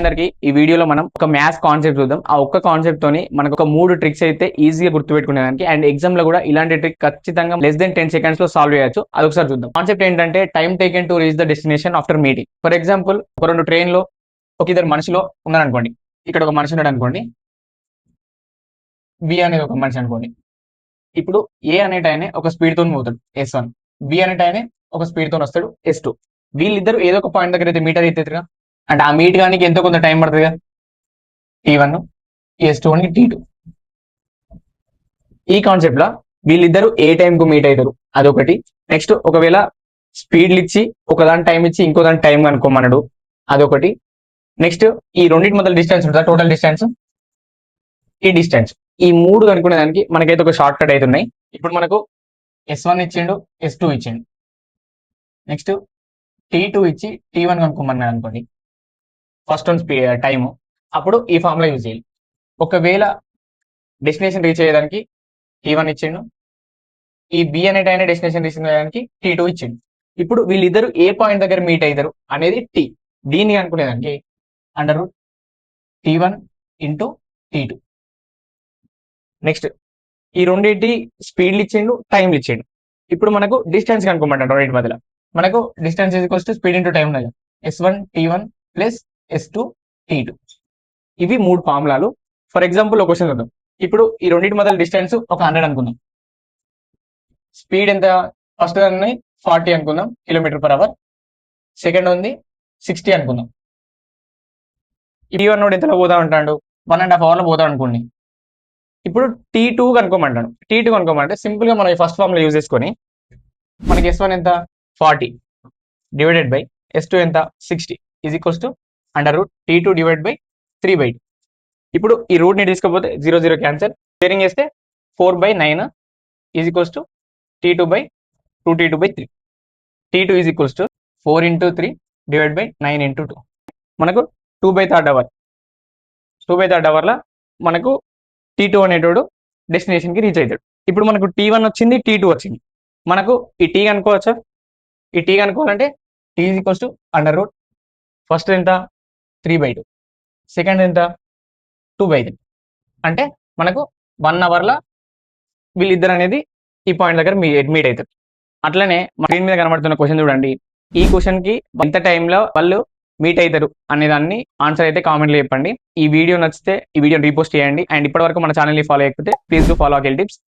అందరికి ఈ వీడియోలో మనం ఒక మ్యాథ్స్ కాన్సెప్ట్ చూద్దాం. ఆ ఒక్క కాన్సెప్ట్ తోని మనకు ఒక 3 ట్రిక్స్ అయితే ఈజీగా గుర్తుపెట్టుకునేదానికి అండ్ ఎగ్జామ్ లో కూడా ఇలాంటి ట్రిక్ ఖచ్చితంగా లెస్ దెన్ 10 సెకండ్స్ లో సాల్వ్ చేయొచ్చు. అదొకసారి చూద్దాం. కాన్సెప్ట్ ఏంటంటే time taken to reach the destination after meeting. For example ఒక 2 ట్రైన్ లో ఒక ఇద్దరు మనుషులు ఉన్నారనుకోండి. ఇక్కడ ఒక మనిషి ఉన్నాడు అనుకోండి, బి అనేది ఒక మనిషి అనుకోండి. ఇప్పుడు ఏ అనేట ఆయన ఒక స్పీడ్ తోని పోతాడు S1, బి అనేట ఆయన ఒక స్పీడ్ తోని వస్తాడు S2. వీళ్ళిద్దరు ఏదో ఒక పాయింట్ దగ్గర అయితే మీటర్ అవుతుందిగా, అంటే ఆ మీట్ కానీ ఎంతో కొంత టైం పడుతుంది కదా, T1 S2 అని T2. ఈ కాన్సెప్ట్ లా వీళ్ళిద్దరు ఏ టైం కు మీట్ అవుతారు అదొకటి. నెక్స్ట్ ఒకవేళ స్పీడ్లు ఇచ్చి ఒకదాని టైం ఇచ్చి ఇంకో దాని టైం కనుక్కోమన్నాడు, అదొకటి. నెక్స్ట్ ఈ రెండింటి మధ్య డిస్టెన్స్ ఉంటుంది, టోటల్ డిస్టెన్స్, ఈ డిస్టెన్స్. ఈ మూడు కనుక్కునే దానికి మనకైతే ఒక షార్ట్ కట్ అవుతున్నాయి. ఇప్పుడు మనకు S1 ఇచ్చిండు, S2 ఇచ్చిండు. నెక్స్ట్ T2 ఇచ్చి T1 కనుక్కోమన్నాడు అనుకోండి, ఫస్ట్ వన్ టైము. అప్పుడు ఈ ఫార్ములా యూజ్ చేయాలి. ఒకవేళ డెస్టినేషన్ రీచ్ అయ్యేదానికి T1 ఇచ్చిండు, ఈ బి అనే టైం డెస్టినేషన్ రీచ్ అయ్యేదానికి T2 ఇచ్చిండు. ఇప్పుడు వీళ్ళిద్దరు ఏ పాయింట్ దగ్గర మీట్ అవుతారు అనేది T. దీన్ని అనుకునేదానికి √T1 ఇంటూ T2. నెక్స్ట్ ఈ రెండింటి స్పీడ్లు ఇచ్చిండు, టైంలు ఇచ్చిండు. ఇప్పుడు మనకు డిస్టెన్స్ కనుక్కోమంటాడు రెండింటి మధ్యలో. మనకు distance equals to speed into time ఉన్నది, S1 T1 plus S2 T2. ఇవి 3 ఫార్ములాలు. ఫర్ ఎగ్జాంపుల్ ఒక క్వశ్చన్ చూద్దాం. ఇప్పుడు ఈ రెండింటి మధ్య డిస్టెన్స్ ఒక 100 అనుకుందాం. స్పీడ్ ఎంత? ఫస్ట్ దాన్ని 40 అనుకుందాం km/h, సెకండ్ ఉంది 60 అనుకుందాం. T1 నోడు ఎంతలో పోతా ఉంటాడు, 1.5 అవర్లో పోతా అనుకోండి. ఇప్పుడు T2 కనుక్కోమంటాడు. T2 కనుక్కోమంటే సింపుల్ గా మనం ఈ ఫస్ట్ ఫార్ములా యూజ్ చేసుకొని మనకి S1 ఎంత 40 డివైడెడ్ బై S2 ఎంత 60 is equals to √T2 divide by 3/2. ఇప్పుడు ఈ రూట్ ని తీసుకపోతే 0 0 క్యాన్సల్, షేరింగ్ చేస్తే 4/9 is equals to T2 by 2T2/3. T2 is equals to 4 into 3 divide by 9 into 2. మనకు 2/3 అవర్. 2/3 అవర్లో మనకు T2 అనేటోడు డెస్టినేషన్ కి రీచ్ అవుతాడు. ఇప్పుడు మనకు T1 వచ్చింది, T2 వచ్చింది. మనకు ఈ T కనుక్కోవచ్చా? ఈ T కనుక్కోవాలంటే T is equals to first ఎంత 3/2, సెకండ్ ఎంత 2/3. అంటే మనకు 1 అవర్లో వీళ్ళిద్దరు అనేది ఈ పాయింట్ దగ్గర మీట్ అవుతారు. అట్లనే స్క్రీన్ మీద కనబడుతున్న క్వశ్చన్ చూడండి. ఈ క్వశ్చన్ కి ఎంత టైంలో వాళ్ళు మీట్ అవుతారు అనే దాన్ని ఆన్సర్ అయితే కామెంట్లో చెప్పండి. ఈ వీడియో నచ్చితే ఈ వీడియో రీపోస్ట్ చేయండి. అండ్ ఇప్పటివరకు మన ఛానల్ని ఫాలో చేయకపోతే ప్లీజ్ డూ ఫాలో అకెల్ టిప్స్.